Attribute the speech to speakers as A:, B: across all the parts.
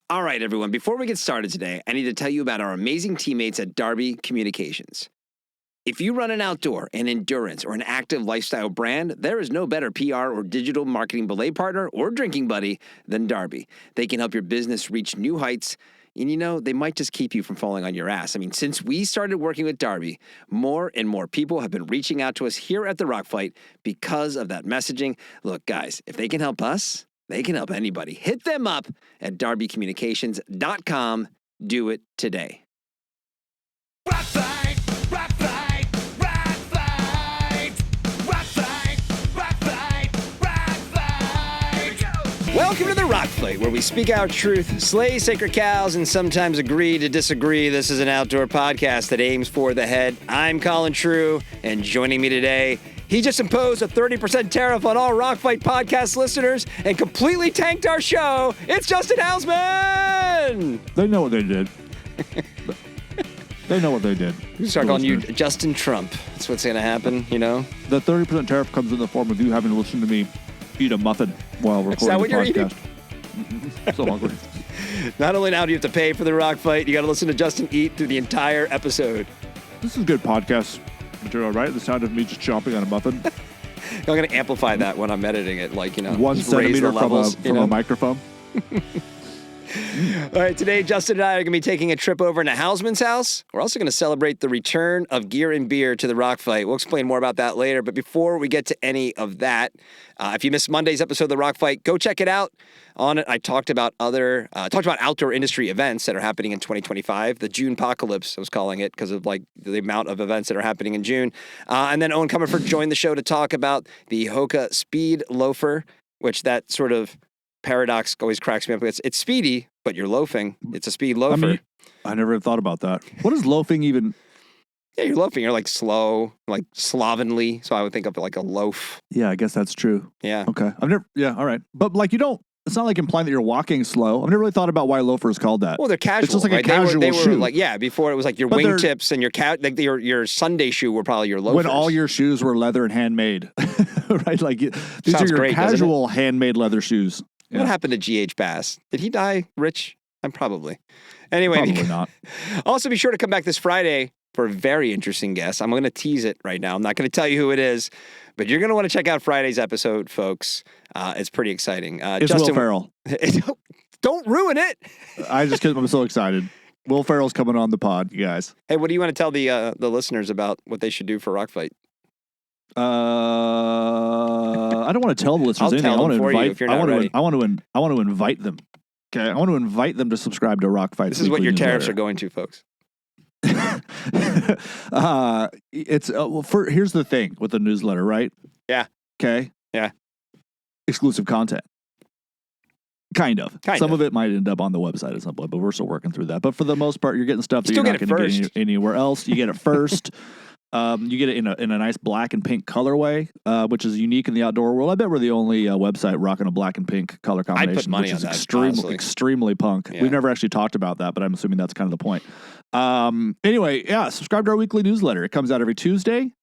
A: All right, everyone, before we get started today, I need to tell you about our amazing teammates at Darby Communications. If you run an outdoor, an endurance, or an active lifestyle brand, there is no better PR or digital marketing belay partner or drinking buddy than Darby. They can help your business reach new heights, and they might just keep you from falling on your ass. I mean, since we started working with Darby, more and more people have been reaching out to us here at the Rock Fight because of that messaging. Look, guys, if they can help us, they can help anybody. Hit them up at darbycommunications.com. Do it today.
B: Rock fight, rock fight, rock fight, rock fight, rock fight, rock fight.
A: Welcome to the Rock Fight, where we speak our truth, slay sacred cows, and sometimes agree to disagree. This is an outdoor podcast that aims for the head. I'm Colin True, and joining me today, he just imposed a 30% tariff on all Rock Fight podcast listeners and completely tanked our show. It's Justin Hausman!
C: They know what they did. They know what they did.
A: We start calling you Justin Trump. That's what's going to happen,
C: The 30% tariff comes in the form of you having to listen to me eat a muffin while recording
A: Is that what
C: the
A: you're
C: podcast. So hungry.
A: Not only now do you have to pay for the Rock Fight, you got to listen to Justin eat through the entire episode.
C: This is good podcast material, right? The sound of me just chomping on a muffin.
A: I'm going to amplify that when I'm editing it,
C: 1
A: just raise the
C: centimeter
A: levels,
C: from a microphone.
A: All right, today Justin and I are going to be taking a trip over to Hausman's house. We're also going to celebrate the return of gear and beer to the Rock Fight. We'll explain more about that later. But before we get to any of that, if you missed Monday's episode of the Rock Fight, go check it out. On it, I talked about outdoor industry events that are happening in 2025. The June apocalypse, I was calling it, because of the amount of events that are happening in June. And then Owen Comerford joined the show to talk about the Hoka Speed Loafer, which that sort of paradox always cracks me up. It's speedy, but you're loafing. It's a speed loafer.
C: I never had thought about that. What is loafing even?
A: Yeah, you're loafing. You're slow, slovenly. So I would think of it like a loaf.
C: Yeah, I guess that's true.
A: Yeah.
C: Okay. All right. But it's not like implying that you're walking slow. I've never really thought about why loafer is called that.
A: Well, they're casual.
C: It's just like a casual
A: they were
C: shoe.
A: Before it was like your wingtips and your Sunday shoe were probably your loafers.
C: When all your shoes were leather and handmade, right? These
A: Sounds
C: are your
A: great,
C: casual handmade leather shoes. Yeah.
A: What happened to G.H. Bass? Did he die rich? I'm probably. Anyway.
C: Probably not.
A: Also, be sure to come back this Friday for a very interesting guest. I'm going to tease it right now. I'm not going to tell you who it is, but you're going to want to check out Friday's episode, folks. It's pretty exciting.
C: It's Justin, Will Ferrell.
A: Don't ruin it.
C: I'm so excited. Will Ferrell's coming on the pod, you guys.
A: Hey, what do you want to tell the listeners about what they should do for Rock Fight?
C: I don't want to tell the listeners anything.
A: I'll tell them for you if you're not ready.
C: I want to invite them. Okay, I want to invite them to subscribe to Rock Fight.
A: This is what your tariffs are going to, folks.
C: Here's the thing with the newsletter, right?
A: Yeah.
C: Okay.
A: Yeah.
C: Exclusive content. Kind of. Some of it might end up on the website at some point, but we're still working through that. But for the most part, you're getting stuff that you're not going to get anywhere else. You get it first. You get it in a nice black and pink colorway, which is unique in the outdoor world. I bet we're the only website rocking a black and pink color combination,
A: I'd put money
C: which
A: on
C: is
A: that,
C: extremely punk.
A: Yeah.
C: We've never actually talked about that, but I'm assuming that's kind of the point. Anyway, subscribe to our weekly newsletter. It comes out every Tuesday.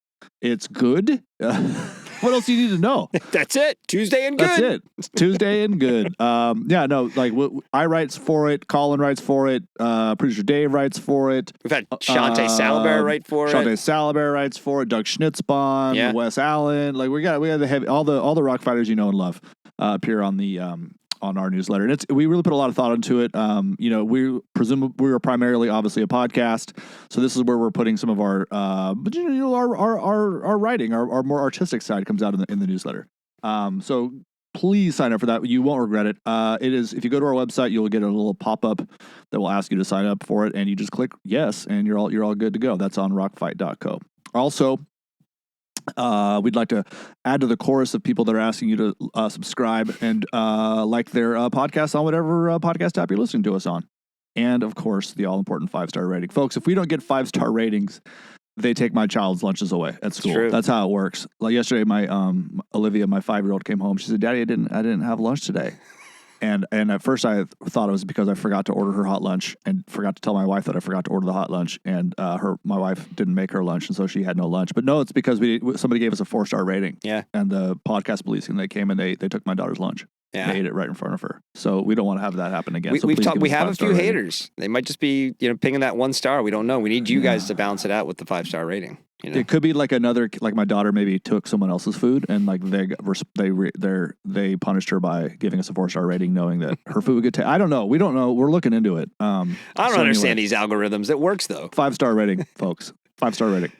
C: It's good. What else do you need to know?
A: That's it. Tuesday and good.
C: That's it. It's Tuesday and good. I writes for it. Colin writes for it. Producer Dave writes for it.
A: We've had Shante Salabert write for it.
C: Shante Salabert writes for it. Doug Schnitzbahn, Wes Allen. We got the heavy, all the rock fighters you know and love appear on the on our newsletter, and we really put a lot of thought into it. We presume we are primarily, obviously, a podcast, so this is where we're putting some of our writing, our more artistic side comes out in the newsletter. So please sign up for that. You won't regret it. It is, if you go to our website, you'll get a little pop up that will ask you to sign up for it, and you just click yes, and you're all good to go. That's on rockfight.co. Also, we'd like to add to the chorus of people that are asking you to subscribe and like their podcast on whatever podcast app you're listening to us on. And, of course, the all-important 5-star rating. Folks, if we don't get 5-star ratings, they take my child's lunches away at school. That's how it works. Like yesterday, my Olivia, my 5-year-old, came home. She said, "Daddy, I didn't have lunch today." And at first I thought it was because I forgot to order her hot lunch and forgot to tell my wife that I forgot to order the hot lunch, and my wife didn't make her lunch, and so she had no lunch. But no, it's because somebody gave us a 4-star rating.
A: Yeah.
C: And the podcast police, and they came and they took my daughter's lunch. made it right in front of her. So we don't want to have that happen again.
A: We,
C: so
A: we've
C: please
A: talked.
C: give
A: We
C: us
A: have a
C: 5-star
A: few
C: rating.
A: haters. They might just be, pinging that 1 star. We don't know. We need you guys to balance it out with the 5-star rating.
C: It could be like my daughter maybe took someone else's food and like they punished her by giving us a 4-star rating, knowing that her food would get I don't know. We don't know. We're looking into it.
A: I don't understand these algorithms. It works though.
C: 5-star rating, folks. 5-star rating.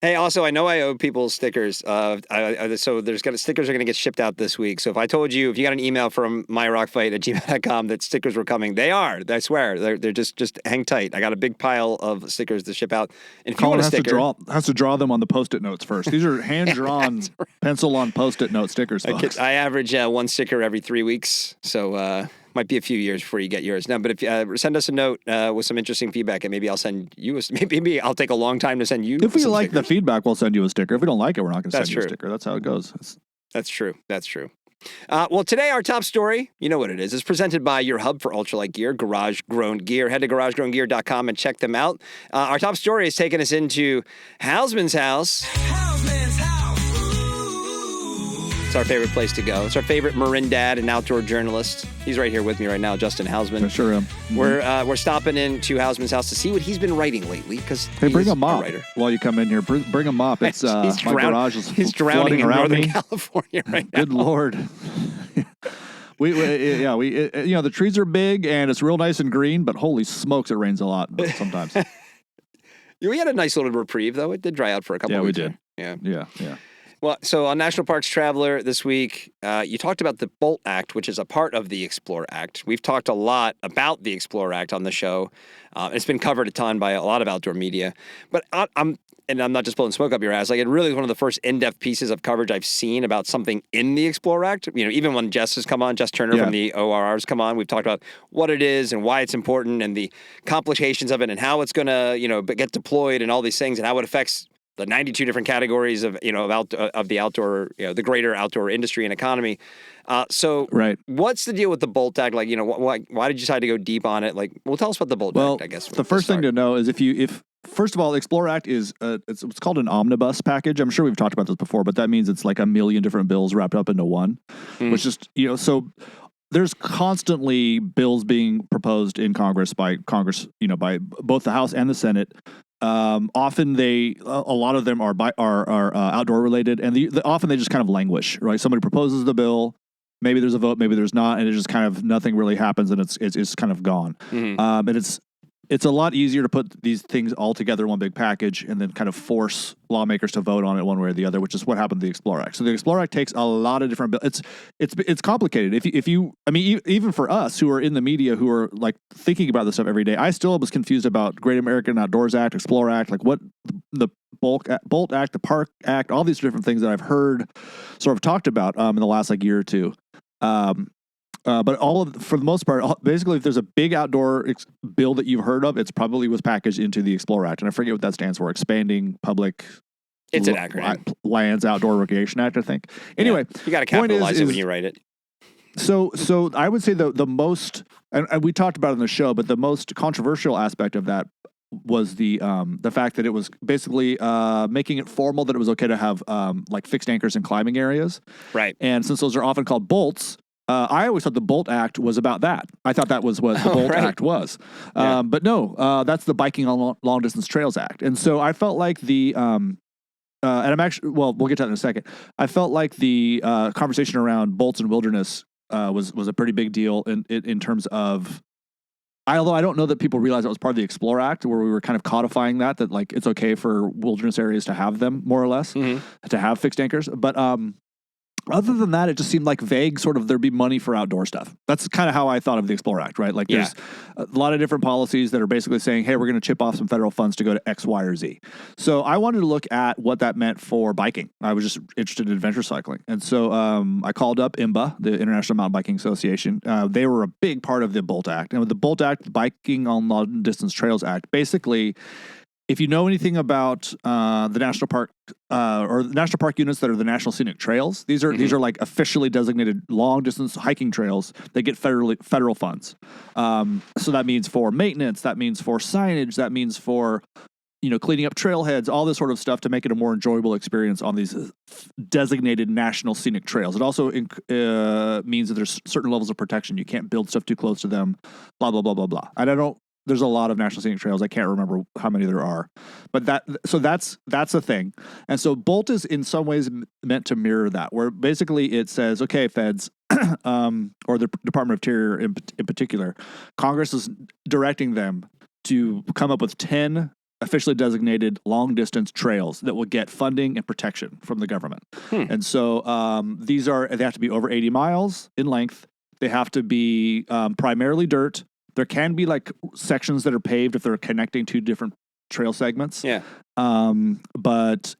A: Hey, also, I know I owe people stickers. So stickers are going to get shipped out this week. So if I told you, if you got an email from myrockfight@gmail.com that stickers were coming, they are. I swear. They're just hang tight. I got a big pile of stickers to ship out. And if you want a sticker,
C: has to draw them on the Post-it notes first. These are hand drawn, pencil on Post-it note stickers. Folks.
A: I average 1 sticker every 3 weeks. So might be a few years before you get yours. No, but if send us a note with some interesting feedback, and maybe I'll send you maybe I'll take a long time to send you.
C: If we
A: some
C: like
A: stickers.
C: the feedback, we'll send you a sticker. If we don't like it, we're not going to send you
A: true.
C: a sticker. That's how it goes.
A: That's true. Well, today our top story, you know what it is presented by your hub for ultralight gear, Garage Grown Gear. Head to garagegrowngear.com and check them out. Our top story is taking us into Hausman's house. It's our favorite place to go. It's our favorite Marin dad and outdoor journalist. He's right here with me right now, Justin Hausman.
C: I sure am.
A: We're stopping into Hausman's house to see what he's been writing lately because
C: bring a mop
A: writer.
C: while you come in here. Bring a mop. It's my garage is
A: he's drowning in
C: around
A: Northern
C: me.
A: California right now.
C: Good Lord. The trees are big and it's real nice and green, but holy smokes, it rains a lot sometimes.
A: We had a nice little reprieve though. It did dry out for a couple of weeks.
C: Yeah, we did. Yeah.
A: Well, so on National Parks Traveler this week, you talked about the BOLT Act, which is a part of the Explore Act. We've talked a lot about the Explore Act on the show. It's been covered a ton by a lot of outdoor media. But I'm not just blowing smoke up your ass. Like, it really is one of the first in-depth pieces of coverage I've seen about something in the Explore Act. Even when Jess has come on, Jess Turner from the ORRs come on, we've talked about what it is and why it's important and the complications of it and how it's going to, get deployed and all these things and how it affects the 92 different categories of the outdoor, the greater outdoor industry and economy.
C: Right.
A: What's the deal with the BOLT Act? Like, why did you decide to go deep on it? Like, tell us about the BOLT Act, I guess.
C: The first thing to know is if first of all, the Explore Act is it's called an omnibus package. I'm sure we've talked about this before, but that means it's like a million different bills wrapped up into one, which is, so there's constantly bills being proposed in Congress by both the House and the Senate. Often a lot of them are outdoor related, and often they just kind of languish, right? Somebody proposes the bill, maybe there's a vote, maybe there's not, and it just kind of nothing really happens, and it's kind of gone. And it's a lot easier to put these things all together in one big package and then kind of force lawmakers to vote on it one way or the other, which is what happened to the Explore Act. So the Explore Act takes a lot of different bills. It's complicated. Even for us who are in the media who are like thinking about this stuff every day, I still was confused about Great American Outdoors Act, Explore Act, like what the BOLT Act, the Park Act, all these different things that I've heard sort of talked about in the last year or two. But for the most part, basically, if there's a big outdoor bill that you've heard of, it's probably was packaged into the Explore Act, and I forget what that stands for. Expanding Public.
A: It's an acronym.
C: Lands Outdoor Recreation Act, I think. Anyway,
A: you got to capitalize it when you write it.
C: So I would say the most, and we talked about it in the show, but the most controversial aspect of that was the fact that it was basically making it formal that it was okay to have like fixed anchors in climbing areas.
A: Right.
C: And since those are often called bolts. I always thought the BOLT Act was about that. I thought that was what the BOLT Act was. But no, that's the Biking on Long Distance Trails Act. And so I felt like and I'm actually, we'll get to that in a second. I felt like the conversation around bolts and wilderness was a pretty big deal in terms of, although I don't know that people realize that was part of the Explore Act, where we were kind of codifying that like it's okay for wilderness areas to have them, more or less, to have fixed anchors. But other than that, it just seemed like vague, sort of there'd be money for outdoor stuff. That's kind of how I thought of the Explore Act, right? Like there's a lot of different policies that are basically saying, hey, we're going to chip off some federal funds to go to X, Y, or Z. So I wanted to look at what that meant for biking. I was just interested in adventure cycling. And so I called up IMBA, the International Mountain Biking Association. They were a big part of the BOLT Act. And with the BOLT Act, the Biking on Long Distance Trails Act, basically, if you know anything about the national park or the national park units that are the National Scenic Trails, these are like officially designated long distance hiking trails that get federal funds. So that means for maintenance, that means for signage, that means for cleaning up trailheads, all this sort of stuff to make it a more enjoyable experience on these designated national scenic trails. It also means that there's certain levels of protection. You can't build stuff too close to them, blah, blah, blah, blah, blah. And there's a lot of national scenic trails. I can't remember how many there are, but that's a thing. And so Bolt is in some ways meant to mirror that, where basically it says, okay, feds, or the Department of Interior in particular, Congress is directing them to come up with 10 officially designated long distance trails that will get funding and protection from the government. And so they have to be over 80 miles in length. They have to be primarily dirt. There can be like sections that are paved if they're connecting two different trail segments.
A: Yeah.
C: That's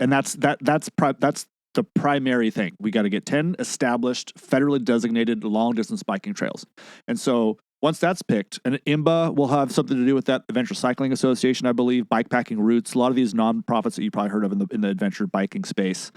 C: the primary thing. We got to get 10 established federally designated long distance biking trails. And so once that's picked, and IMBA will have something to do with that, Adventure Cycling Association, I believe, Bikepacking Routes, a lot of these nonprofits that you probably heard of in the adventure biking space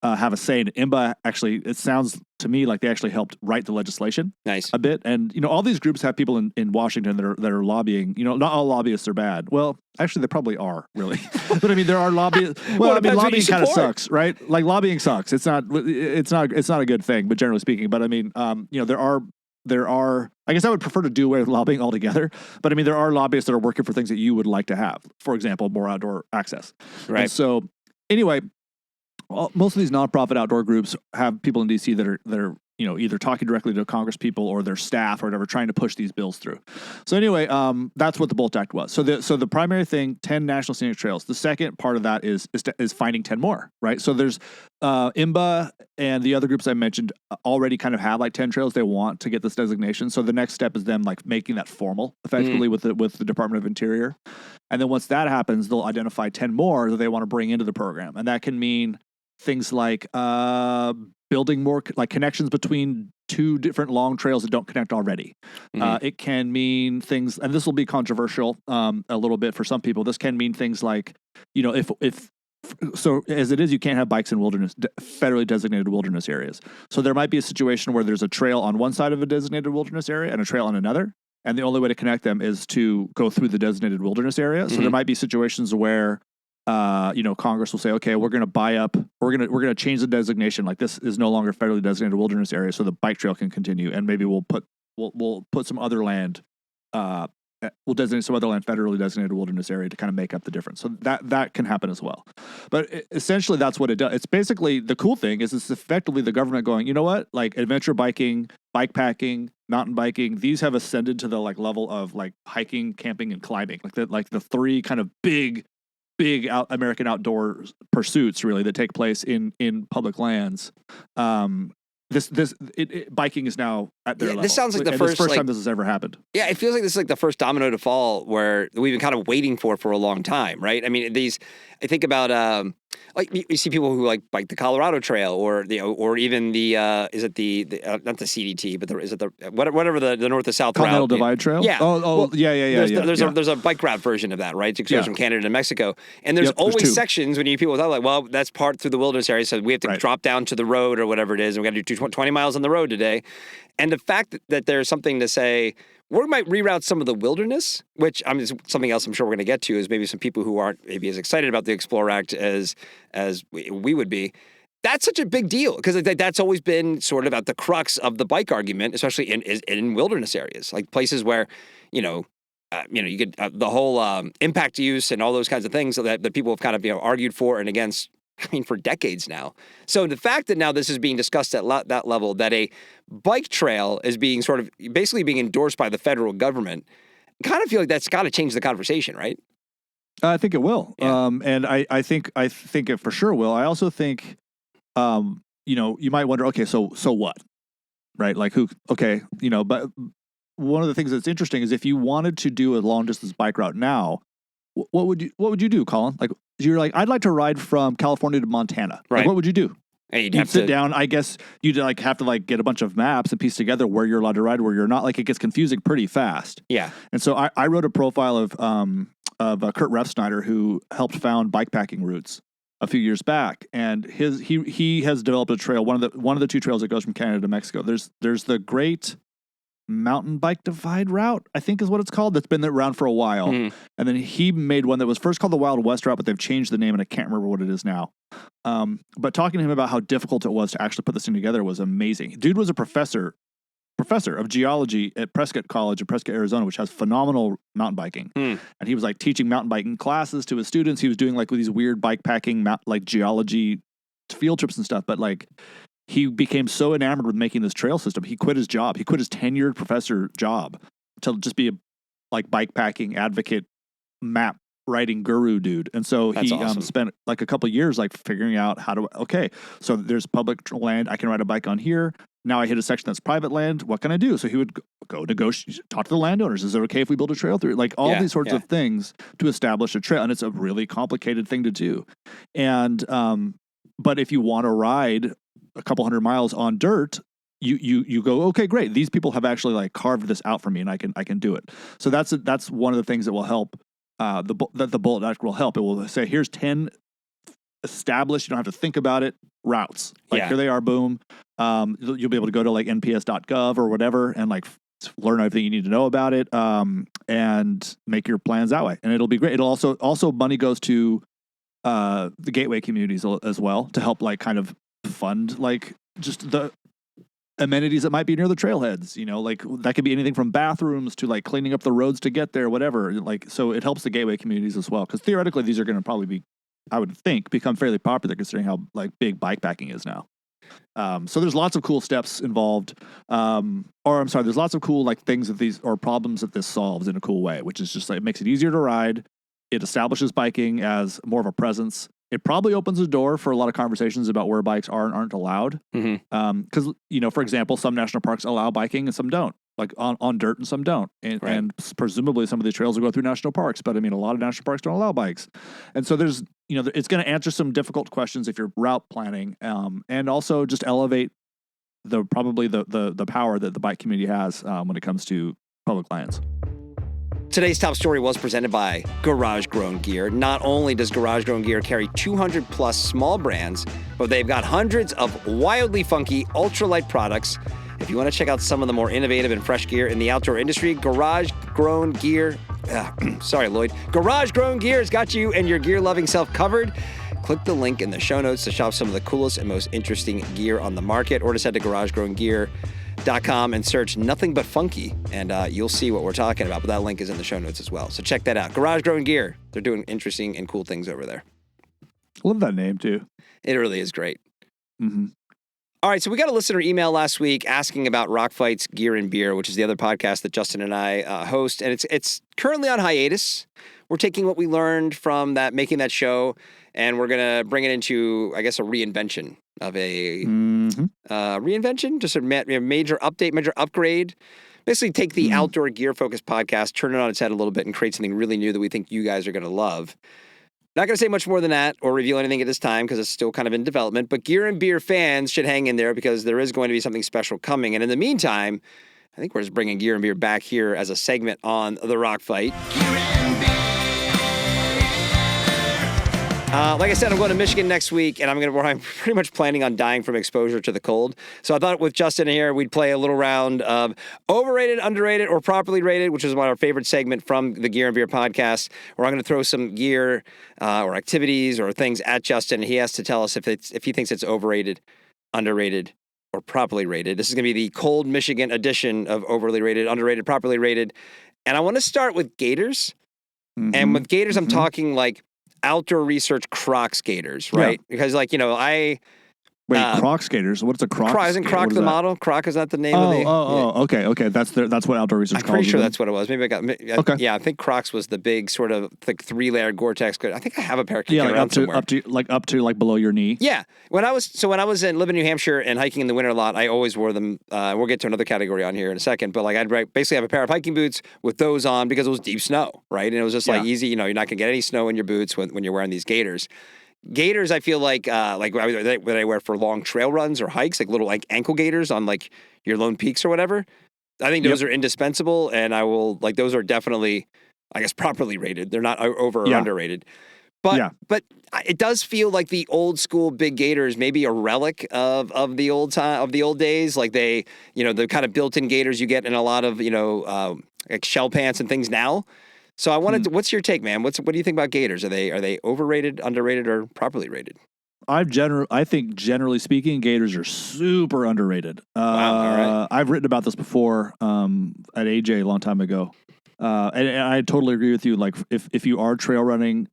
C: have a say in IMBA. Actually, it sounds to me like they actually helped write the legislation a bit. And, all these groups have people in Washington that are lobbying. Not all lobbyists are bad. Well, actually, they probably are, really. But I mean, there are lobbyists. Well, I mean, lobbying kind of sucks, right? Like, lobbying sucks. It's not a good thing, but generally speaking. But I mean, there are, I guess I would prefer to do away with lobbying altogether, but I mean, there are lobbyists that are working for things that you would like to have. For example, more outdoor access.
A: Right.
C: And so anyway, most of these nonprofit outdoor groups have people in DC that are either talking directly to Congress people or their staff or whatever, trying to push these bills through. So anyway, that's what the Bolt Act was. So the primary thing, 10 national scenic trails. The second part of that is finding 10 more, right? So there's IMBA and the other groups I mentioned already kind of have like 10 trails they want to get this designation. So the next step is them like making that formal effectively with the Department of Interior. And then once that happens, they'll identify 10 more that they want to bring into the program. And that can mean things like building more like connections between two different long trails that don't connect already. It can mean things, and this will be controversial a little bit for some people. This can mean things like, if so as it is, you can't have bikes in federally designated wilderness areas. So there might be a situation where there's a trail on one side of a designated wilderness area and a trail on another. And the only way to connect them is to go through the designated wilderness area. So there might be situations where Congress will say, okay, we're going to change the designation. Like, this is no longer federally designated wilderness area, so the bike trail can continue. And maybe we'll put some other land, we'll designate some other land federally designated wilderness area to kind of make up the difference. So that can happen as well. But essentially that's what it does. It's basically, the cool thing is it's effectively the government going, you know what, like adventure biking, bikepacking, mountain biking, these have ascended to the like level of like hiking, camping, and climbing. Like the three kind of big American outdoor pursuits really that take place in public lands. Biking is now at their level.
A: This sounds like the first
C: time this has ever happened.
A: Yeah, it feels like this is like the first domino to fall where we've been kind of waiting for a long time, right? I mean, I think about like you see people who like bike the Colorado Trail or even the is it the not the CDT, but is it the whatever the north to south
C: Continental
A: route?
C: Divide Trail?
A: Yeah. There's a bike route version of that, right? It goes from Canada to Mexico, and there's always sections when you people thought like, well, that's part through the wilderness area, so we have to drop down to the road or whatever it is, and we got to do 20 miles on the road today. And the fact that there's something to say, we might reroute some of the wilderness, which something else I'm sure we're going to get to is maybe some people who aren't maybe as excited about the Explore Act as we would be. That's such a big deal because that's always been sort of at the crux of the bike argument, especially in wilderness areas, like places where, you get the whole impact use and all those kinds of things that people have kind of argued for and against. I mean, for decades now. So the fact that now this is being discussed at that level, that a bike trail is being sort of basically being endorsed by the federal government, I kind of feel like that's got to change the conversation, right?
C: I think it will.
A: Yeah.
C: And I think it for sure will. I also think, you might wonder, okay, so what? Right? Like but one of the things that's interesting is if you wanted to do a long distance bike route now, what would you do, Colin? Like, you're like, I'd like to ride from California to Montana.
A: Right.
C: Like, what would you do?
A: Hey,
C: you'd sit down. I guess you'd like have to like get a bunch of maps and piece together where you're allowed to ride, where you're not. Like, it gets confusing pretty fast.
A: Yeah.
C: And so I wrote a profile of Kurt Refsnyder, who helped found Bikepacking Routes a few years back, and he has developed a trail. One of the two trails that goes from Canada to Mexico. There's the great mountain bike divide route, I think is what it's called. That's been around for a while.
A: Mhm.
C: And then he made one that was first called the Wild West route, but they've changed the name and I can't remember what it is now. But talking to him about how difficult it was to actually put this thing together was amazing. Dude was a professor of geology at Prescott College in Prescott, Arizona, which has phenomenal mountain biking. And he was like teaching mountain biking classes to his students. He was doing like these weird bike packing, like geology field trips and stuff. But like, he became so enamored with making this trail system, he quit his job. He quit his tenured professor job to just be a like bike packing advocate, map writing guru dude. And so
A: That's
C: he
A: awesome.
C: spent like a couple of years like figuring out how to, okay, so there's public land. I can ride a bike on here. Now I hit a section that's private land. What can I do? So he would go negotiate, talk to the landowners. Is it okay if we build a trail through it? Like all these sorts of things to establish a trail. And it's a really complicated thing to do. And, but if you want to ride a couple hundred miles on dirt, you go, okay, great. These people have actually like carved this out for me and I can do it. So that's one of the things that will help, the Bullet Network will help. It will say, here's 10 established, you don't have to think about it, routes. Like here they are, boom. You'll be able to go to like nps.gov or whatever and like learn everything you need to know about it, and make your plans that way. And it'll be great. It'll also money goes to the gateway communities as well to help like kind of fund like just the amenities that might be near the trailheads, like that could be anything from bathrooms to like cleaning up the roads to get there, whatever. Like, so it helps the gateway communities as well. Cause theoretically these are going to probably be, I would think, become fairly popular considering how like big bike packing is now. So there's lots of cool steps involved. There's lots of cool like things that these or problems that this solves in a cool way, which is just like, it makes it easier to ride. It establishes biking as more of a presence. It probably opens the door for a lot of conversations about where bikes are and aren't allowed. Because, for example, some national parks allow biking and some don't, like on dirt and some don't. And presumably some of these trails will go through national parks. But I mean, a lot of national parks don't allow bikes. And so there's, it's going to answer some difficult questions if you're route planning, and also just elevate the power that the bike community has when it comes to public lands.
A: Today's top story was presented by Garage Grown Gear. Not only does Garage Grown Gear carry 200 plus small brands, but they've got hundreds of wildly funky ultralight products. If you want to check out some of the more innovative and fresh gear in the outdoor industry, Garage Grown Gear, Garage Grown Gear has got you and your gear-loving self covered. Click the link in the show notes to shop some of the coolest and most interesting gear on the market, or just head to garagegrowngear.com and search Nothing But Funky, and you'll see what we're talking about. But that link is in the show notes as well. So check that out. Garage Grown Gear. They're doing interesting and cool things over there.
C: Love that name, too.
A: It really is great.
C: Mm-hmm.
A: All right, so we got a listener email last week asking about Rock Fight's Gear and Beer, which is the other podcast that Justin and I host, and it's currently on hiatus. We're taking what we learned from making that show, and we're gonna bring it into, I guess, a reinvention of a reinvention, just a major update, major upgrade. Basically, take the outdoor gear-focused podcast, turn it on its head a little bit, and create something really new that we think you guys are gonna love. Not going to say much more than that or reveal anything at this time because it's still kind of in development, but Gear and Beer fans should hang in there because there is going to be something special coming. And in the meantime, I think we're just bringing Gear and Beer back here as a segment on The Rock Fight. Like I said, I'm going to Michigan next week, and I'm pretty much planning on dying from exposure to the cold. So I thought with Justin here, we'd play a little round of overrated, underrated, or properly rated, which is one of our favorite segment from the Gear and Beer podcast, where I'm going to throw some gear or activities or things at Justin, and he has to tell us if he thinks it's overrated, underrated, or properly rated. This is going to be the cold Michigan edition of overly rated, underrated, properly rated. And I want to start with Gators. And with Gators, I'm talking like outdoor research Crocs Gators, right?
C: Yeah.
A: Because
C: Croc skaters. What's a Croc?
A: Isn't Croc the model? Croc, is that the name of the?
C: Okay. That's what outdoor research.
A: I'm pretty sure that's what it was. Maybe I got.
C: Okay.
A: Yeah, I think Crocs was the big sort of like 3-layer Gore-Tex. I think I have a pair kicking
C: like
A: around somewhere.
C: up to below your knee.
A: Yeah. When I was living in New Hampshire and hiking in the winter a lot, I always wore them. We'll get to another category on here in a second, but like I'd basically have a pair of hiking boots with those on because it was deep snow, right? And it was just like easy. You're not gonna get any snow in your boots when you're wearing these Gators. Gators, I feel like what I wear for long trail runs or hikes, like little like ankle gaiters on like your Lone Peaks or whatever. I think those are indispensable, and those are definitely, I guess, properly rated. They're not over or underrated. But it does feel like the old school big gaiters, maybe a relic of the old time, of the old days. Like the kind of built-in gaiters you get in a lot of like shell pants and things now. So I wanted to, what's your take, man? What do you think about gaiters? Are they overrated, underrated, or properly rated?
C: I think generally speaking, gaiters are super underrated.
A: Wow, all right.
C: I've written about this before at AJ a long time ago. And I totally agree with you. Like if you are trail running,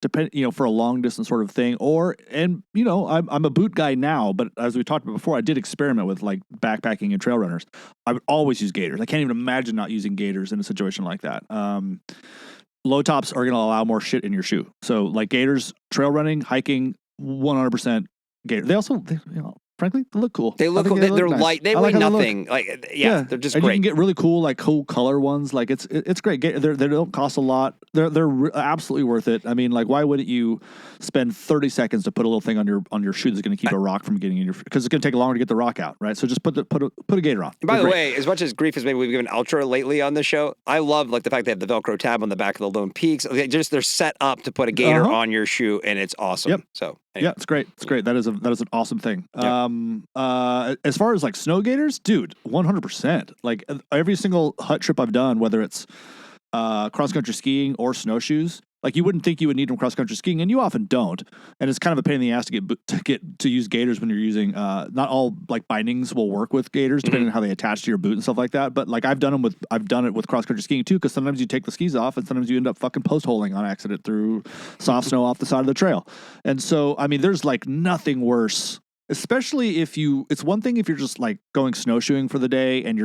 C: for a long distance sort of thing, I'm a boot guy now, but as we talked about before, I did experiment with like backpacking and trail runners. I would always use gaiters. I can't even imagine not using gaiters in a situation like that. Low tops are going to allow more shit in your shoe. So like gaiters, trail running, hiking, 100% gator. They also, frankly, they look cool.
A: They look cool. They're nice. Light. They weigh nothing. Like, yeah, they're just
C: and
A: great.
C: You can get really cool, cool color ones. Like it's great. They don't cost a lot. They're absolutely worth it. I mean, like, why wouldn't you spend 30 seconds to put a little thing on your shoe that's going to keep a rock from getting in your, because it's going to take longer to get the rock out, right? So just put a gator on.
A: By the way, as much as grief as maybe we've given Ultra lately on the show, I love like the fact they have the Velcro tab on the back of the Lone Peaks. They're set up to put a gator on your shoe, and it's awesome.
C: Yep.
A: So anyway.
C: Yeah, it's great. It's great. That is an awesome thing.
A: Yep.
C: As far as like snow gators, dude, 100%. Like every single hut trip I've done, whether it's cross country skiing or snowshoes, like you wouldn't think you would need them cross country skiing, and you often don't. And it's kind of a pain in the ass to use gators when you're using. Not all like bindings will work with gators, depending on how they attach to your boot and stuff like that. But like I've done it with cross country skiing too, because sometimes you take the skis off, and sometimes you end up fucking post holing on accident through soft snow off the side of the trail. And so I mean, there's like nothing worse. Especially it's one thing if you're just like going snowshoeing for the day and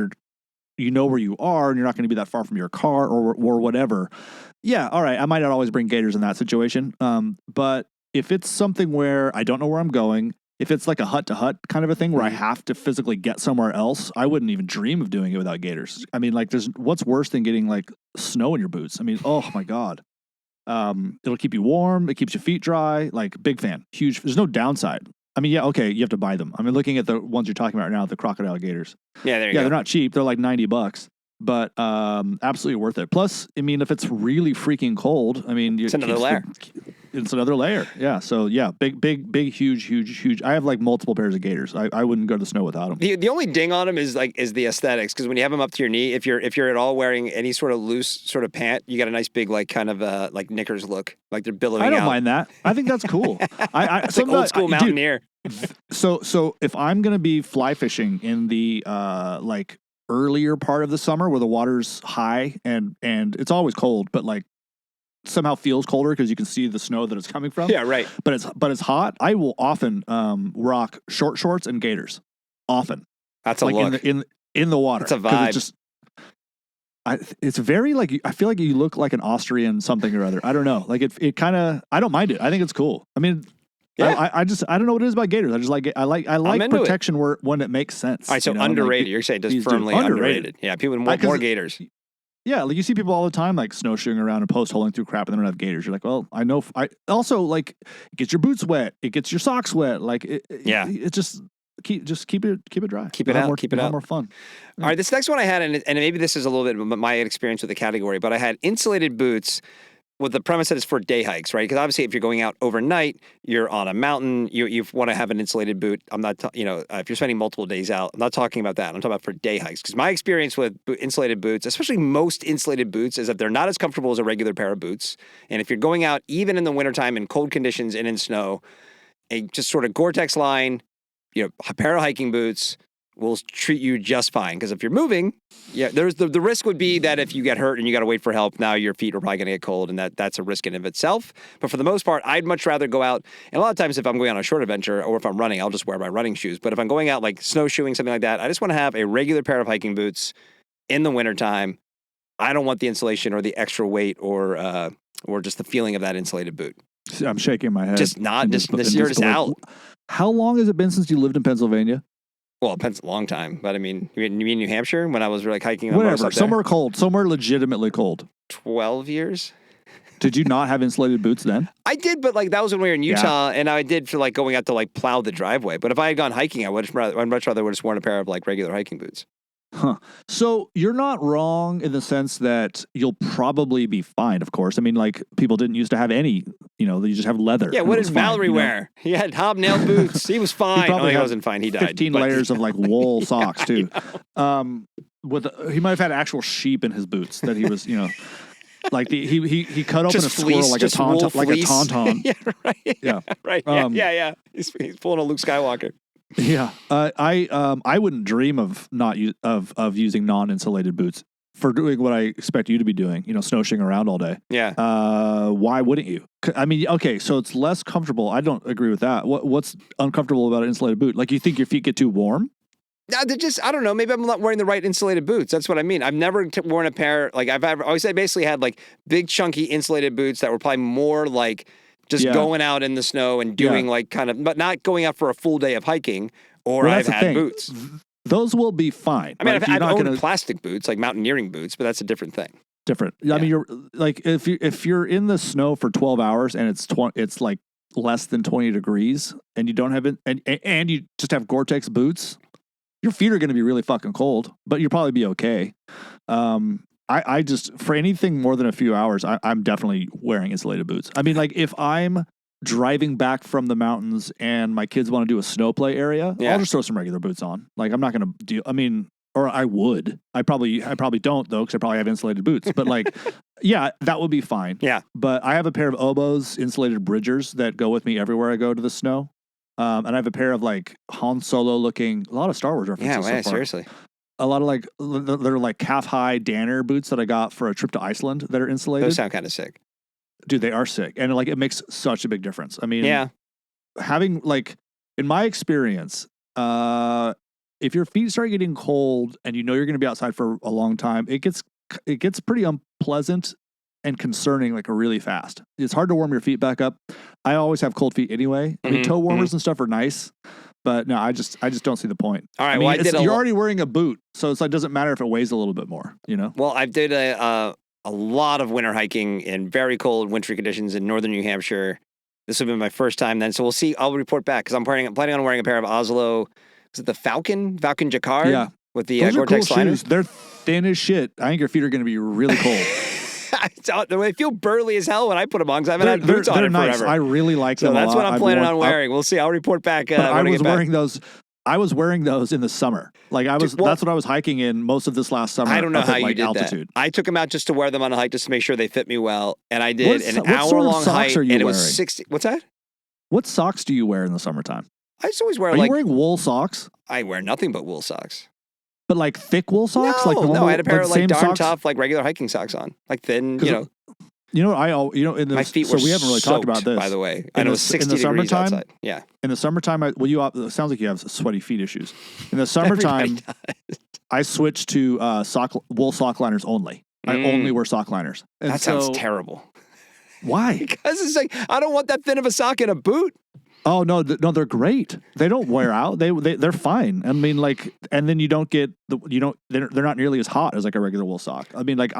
C: you know where you are and you're not going to be that far from your car or whatever. Yeah, all right, I might not always bring gators in that situation. But if it's something where I don't know where I'm going, if it's like a hut to hut kind of a thing where I have to physically get somewhere else, I wouldn't even dream of doing it without gators. I mean, like what's worse than getting like snow in your boots? I mean, oh my God. It'll keep you warm. It keeps your feet dry. Like big fan, huge. There's no downside. I mean, yeah, okay, you have to buy them. I mean, looking at the ones you're talking about right now, the crocodile gators.
A: Yeah, there you go.
C: They're not cheap. They're like $90, but absolutely worth it. Plus, I mean, if it's really freaking cold, I mean,
A: it's another layer.
C: It's another layer. Yeah. So yeah, big, huge. I have like multiple pairs of gators. I wouldn't go to the snow without them.
A: The only ding on them is the aesthetics, because when you have them up to your knee, if you're at all wearing any sort of loose sort of pant, you got a nice big like kind of like knickers look, like they're billowing out.
C: I don't mind that. I think that's cool.
A: It's like old school mountaineer.
C: So if I'm gonna be fly fishing in the like earlier part of the summer where the water's high and it's always cold, but like somehow feels colder because you can see the snow that it's coming from.
A: Yeah, right.
C: But it's hot. I will often rock short shorts and gaiters. Often.
A: That's a look.
C: In the water.
A: It's a vibe.
C: It's very like, I feel like you look like an Austrian something or other. I don't know. Like it kind of, I don't mind it. I think it's cool. I mean, yeah. I don't know what it is about gators. I just like it. I like protection when it makes sense.
A: All right, so underrated. You're saying just firmly underrated. Yeah, people want more gators.
C: Yeah, like you see people all the time like snowshoeing around and post holing through crap and they don't have gators. You're like, well, I know. I also like it gets your boots wet. It gets your socks wet. Like it just keep it dry.
A: Keep it out. Keep it out.
C: More fun.
A: Yeah. All right, this next one I had, and maybe this is a little bit my experience with the category, but I had insulated boots with the premise that it's for day hikes, right? Because obviously, if you're going out overnight, you're on a mountain, you want to have an insulated boot. I'm not, if you're spending multiple days out, I'm not talking about that. I'm talking about for day hikes. Because my experience with insulated boots, especially most insulated boots, is that they're not as comfortable as a regular pair of boots. And if you're going out, even in the wintertime in cold conditions and in snow, a just sort of Gore-Tex line, a pair of hiking boots will treat you just fine. Because if you're moving, there's the risk would be that if you get hurt and you got to wait for help, now your feet are probably going to get cold, and that's a risk in of itself. But for the most part, I'd much rather go out. And a lot of times, if I'm going on a short adventure or if I'm running, I'll just wear my running shoes. But if I'm going out like snowshoeing, something like that, I just want to have a regular pair of hiking boots in the wintertime. I don't want the insulation or the extra weight or just the feeling of that insulated boot.
C: I'm shaking my head.
A: Just you're just out.
C: How long has it been since you lived in Pennsylvania?
A: Well, it depends a long time, but I mean, you mean New Hampshire when I was like hiking?
C: Whatever, somewhere cold, somewhere legitimately cold.
A: 12 years.
C: Did you not have insulated boots then?
A: I did, but like that was when we were in Utah, and I did for like going out to like plow the driveway. But if I had gone hiking, I'd much rather would have worn a pair of like regular hiking boots.
C: Huh. So you're not wrong in the sense that you'll probably be fine, of course. I mean, like people didn't used to have any you just have leather.
A: Yeah,
C: and
A: what
C: it
A: did
C: was fine,
A: Mallory wear? He had hobnail boots. He was fine.
C: probably
A: He
C: had
A: wasn't fine. He died.
C: 15
A: but-
C: layers of like wool socks too. He might have had actual sheep in his boots that he was, like he cut open
A: Just
C: a squirrel
A: fleece,
C: like a
A: just wool
C: tauntaun, like a
A: fleece.
C: tauntaun.
A: Yeah, right.
C: Yeah.
A: Right. Yeah. He's pulling a Luke Skywalker.
C: Yeah. I wouldn't dream of of using non-insulated boots for doing what I expect you to be doing, snowshoeing around all day.
A: Yeah.
C: Why wouldn't you? I mean, okay, so it's less comfortable. I don't agree with that. What's uncomfortable about an insulated boot? Like, you think your feet get too warm?
A: No, they're just, I don't know. Maybe I'm not wearing the right insulated boots. That's what I mean. I've never worn a pair, like I basically had like big chunky insulated boots that were probably more like just going out in the snow and doing like kind of, but not going out for a full day of hiking, or
C: Well,
A: I've
C: that's the
A: had
C: thing.
A: boots.
C: Those will be fine.
A: I mean,
C: Like,
A: I've owned plastic boots, like mountaineering boots, but that's a different thing.
C: different. I mean, you're like, if you're in the snow for 12 hours and it's like less than 20 degrees and you don't have it, and you just have Gore-Tex boots, your feet are going to be really fucking cold, but you'll probably be okay. I just, for anything more than a few hours, I'm definitely wearing insulated boots. I mean, like, if I'm driving back from the mountains and my kids want to do a snow play area, I'll just throw some regular boots on. Like, I'm not going to do, I mean, or I would. I probably don't, though, because I probably have insulated boots. But like, yeah, that would be fine.
A: Yeah.
C: But I have a pair of Oboz insulated bridgers that go with me everywhere I go to the snow. And I have a pair of like Han Solo looking, a lot of Star Wars references.
A: Yeah,
C: so far.
A: seriously.
C: A lot of like, they're like calf high Danner boots that I got for a trip to Iceland that are insulated.
A: Those sound kind of sick.
C: Dude, they are sick. And like, it makes such a big difference. I mean, having like, in my experience, if your feet start getting cold and you're going to be outside for a long time, it gets pretty unpleasant and concerning, like, really fast. It's hard to warm your feet back up. I always have cold feet anyway. I mean, toe warmers and stuff are nice, but no, I just don't see the point.
A: All right,
C: I mean,
A: well,
C: you're already wearing a boot, so it's like, doesn't matter if it weighs a little bit more,
A: Well, I did a lot of winter hiking in very cold wintry conditions in northern New Hampshire. This will be my first time then, so we'll see. I'll report back because I'm planning on wearing a pair of Oslo. Is it the Falcon Jacquard?
C: Yeah.
A: With the
C: Those are
A: Gore-Tex
C: cool
A: sliders.
C: shoes. They're thin as shit. I think your feet are going to be really cold.
A: They feel burly as hell when I put them on because I haven't had boots on in
C: nice.
A: forever.
C: I really like them.
A: So that's
C: a lot.
A: what I'm planning on wearing. We'll see. I'll report back.
C: I was wearing those. I was wearing those in the summer. Like, that's what I was hiking in most of this last summer.
A: I don't know how you did
C: altitude.
A: that. I took them out just to wear them on a hike just to make sure they fit me well, and I did an
C: what sort of
A: hour-long
C: socks
A: hike,
C: are you
A: and it was
C: wearing?
A: 60. What's that?
C: What socks do you wear in the summertime?
A: I just always wear
C: Are you wearing wool socks?
A: I wear nothing but wool socks.
C: But like thick wool socks?
A: No,
C: Like normal,
A: no, I had a pair of like darn
C: socks?
A: tough, like regular hiking socks on, like thin,
C: in
A: my feet were
C: we haven't really talked about
A: soaked,
C: this.
A: by the way. And it was 60
C: in the
A: degrees
C: summertime,
A: outside. Yeah.
C: In the summertime, it sounds like you have sweaty feet issues. In the summertime, I switched to wool sock liners only. I only wear sock liners. And
A: that sounds terrible.
C: Why?
A: Because it's like, I don't want that thin of a sock in a boot.
C: Oh no, no, they're great. They don't wear out. They're fine. I mean, like, and then you don't get they're not nearly as hot as like a regular wool sock. I mean, like,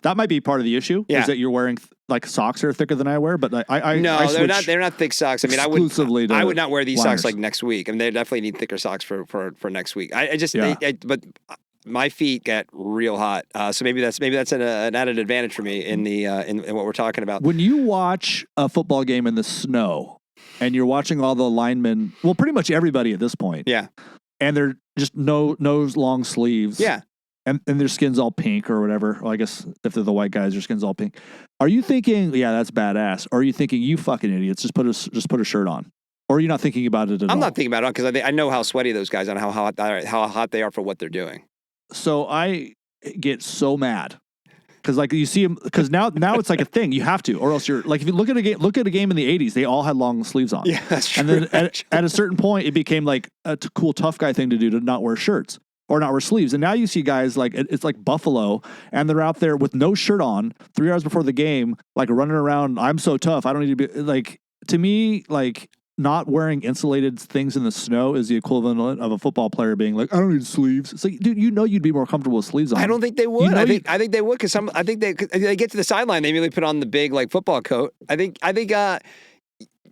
C: that might be part of the issue is that you're wearing like socks that are thicker than I wear. But
A: they're not thick socks. I mean, I would not wear these socks like next week. I mean, they definitely need thicker socks for next week. But my feet get real hot. So maybe that's an added advantage for me in what we're talking about.
C: When you watch a football game in the snow, and you're watching all the linemen, well, pretty much everybody at this point.
A: Yeah.
C: And they're just no long sleeves.
A: Yeah.
C: And their skin's all pink or whatever. Well, I guess if they're the white guys, their skin's all pink. Are you thinking, yeah, that's badass? Or are you thinking, you fucking idiots, just put a shirt on? Or are you not thinking about it at all?
A: I'm not thinking about it because I know how sweaty those guys are and how hot they are for what they're doing.
C: So I get so mad. Because like you see them, because now it's like a thing. You have to, or else you're like, if you look at a game in the 80s, they all had long sleeves on.
A: Yeah, that's true.
C: And then at a certain point, it became like a cool tough guy thing to do to not wear shirts or not wear sleeves. And now you see guys like it's like Buffalo, and they're out there with no shirt on 3 hours before the game, like running around. I'm so tough. I don't need to be like. To me, like, not wearing insulated things in the snow is the equivalent of a football player being like, I don't need sleeves. It's like, dude, you'd be more comfortable with sleeves on.
A: I don't think they would. I think they would because I think they get to the sideline, they immediately put on the big like football coat. I think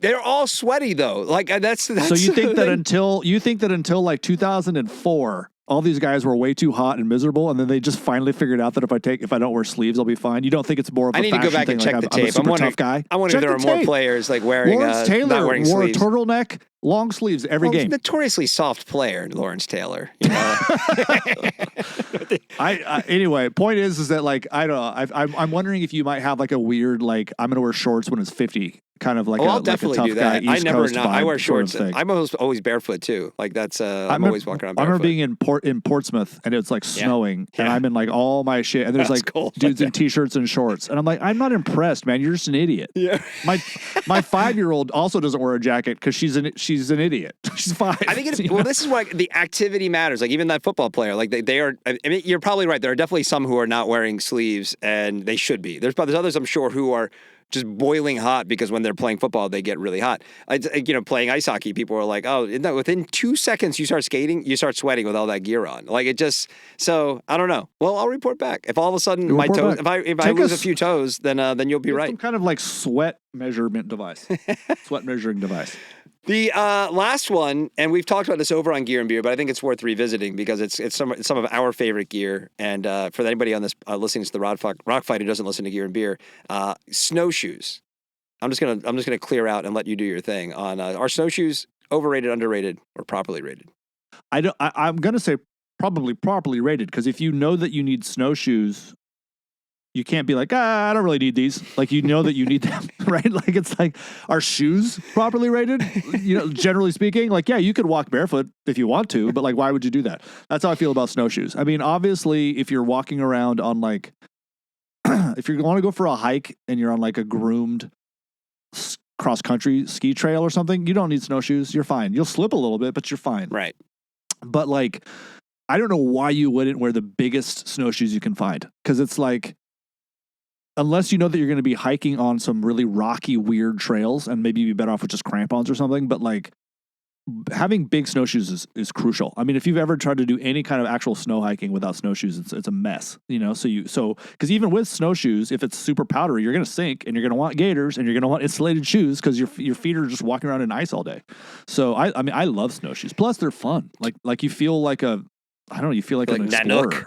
A: they're all sweaty though. Like that's
C: so you think that until like 2004, all these guys were way too hot and miserable, and then they just finally figured out that if I don't wear sleeves, I'll be fine. You don't think it's more of a
A: I need to go back
C: fashion
A: and
C: thing,
A: check
C: like,
A: the
C: I'm a
A: tape.
C: super tough guy.
A: I wonder if
C: Check
A: there are
C: the
A: more
C: tape.
A: players like wearing
C: Lawrence
A: not
C: Taylor
A: wearing
C: wore
A: sleeves.
C: a turtleneck, long sleeves every
A: Well, he's
C: game.
A: a notoriously soft player, Lawrence Taylor. You know?
C: Anyway, point is that like I don't know. I'm wondering if you might have like a weird like I'm gonna wear shorts when it's 50, kind of like
A: I'll
C: like
A: definitely
C: a tough
A: do that.
C: guy.
A: I
C: East
A: never
C: Coast
A: not. I
C: vibe
A: wear
C: sort of
A: shorts.
C: thing.
A: I'm always barefoot too. Like that's I'm always walking around
C: I
A: barefoot.
C: remember being in Portsmouth and it's like snowing and
A: Yeah.
C: I'm in like all my shit and there's
A: That's
C: like
A: cool.
C: dudes in t-shirts and shorts and I'm like, I'm not impressed, man. You're just an idiot.
A: Yeah.
C: My 5-year-old also doesn't wear a jacket because she's an idiot. She's 5.
A: I think this is why the activity matters. Like even that football player, like they are. I mean, you're probably right. There are definitely some who are not wearing sleeves, and they should be. There's others I'm sure who are just boiling hot because when they're playing football, they get really hot. Playing ice hockey, people are like, oh, within 2 seconds you start skating, you start sweating with all that gear on. Like it just. So I don't know. Well, I'll report back if all of a sudden my toes, if I lose a few toes, then you'll be right.
C: Some kind of like sweat measurement device, sweat measuring device.
A: The last one, and we've talked about this over on Gear and Beer, but I think it's worth revisiting because it's some of our favorite gear. And for anybody on this listening to the Rock Fight who doesn't listen to Gear and Beer, snowshoes. I'm just gonna clear out and let you do your thing on are snowshoes overrated, underrated, or properly rated?
C: I'm gonna say probably properly rated because if you know that you need snowshoes. You can't be like, I don't really need these. Like, you know that you need them, right? Like, it's like, are shoes properly rated? Generally speaking, like, yeah, you could walk barefoot if you want to, but like, why would you do that? That's how I feel about snowshoes. I mean, obviously, if you're walking around on like, if you want to go for a hike and you're on like a groomed cross country ski trail or something, you don't need snowshoes. You're fine. You'll slip a little bit, but you're fine.
A: Right.
C: But like, I don't know why you wouldn't wear the biggest snowshoes you can find. Because it's like, unless you know that you're going to be hiking on some really rocky, weird trails, and maybe you'd be better off with just crampons or something. But like having big snowshoes is crucial. I mean, if you've ever tried to do any kind of actual snow hiking without snowshoes, it's a mess, So because even with snowshoes, if it's super powdery, you're going to sink, and you're going to want gaiters, and you're going to want insulated shoes because your feet are just walking around in ice all day. So I mean, I love snowshoes. Plus, they're fun. Like you feel like an explorer,
A: Nanook.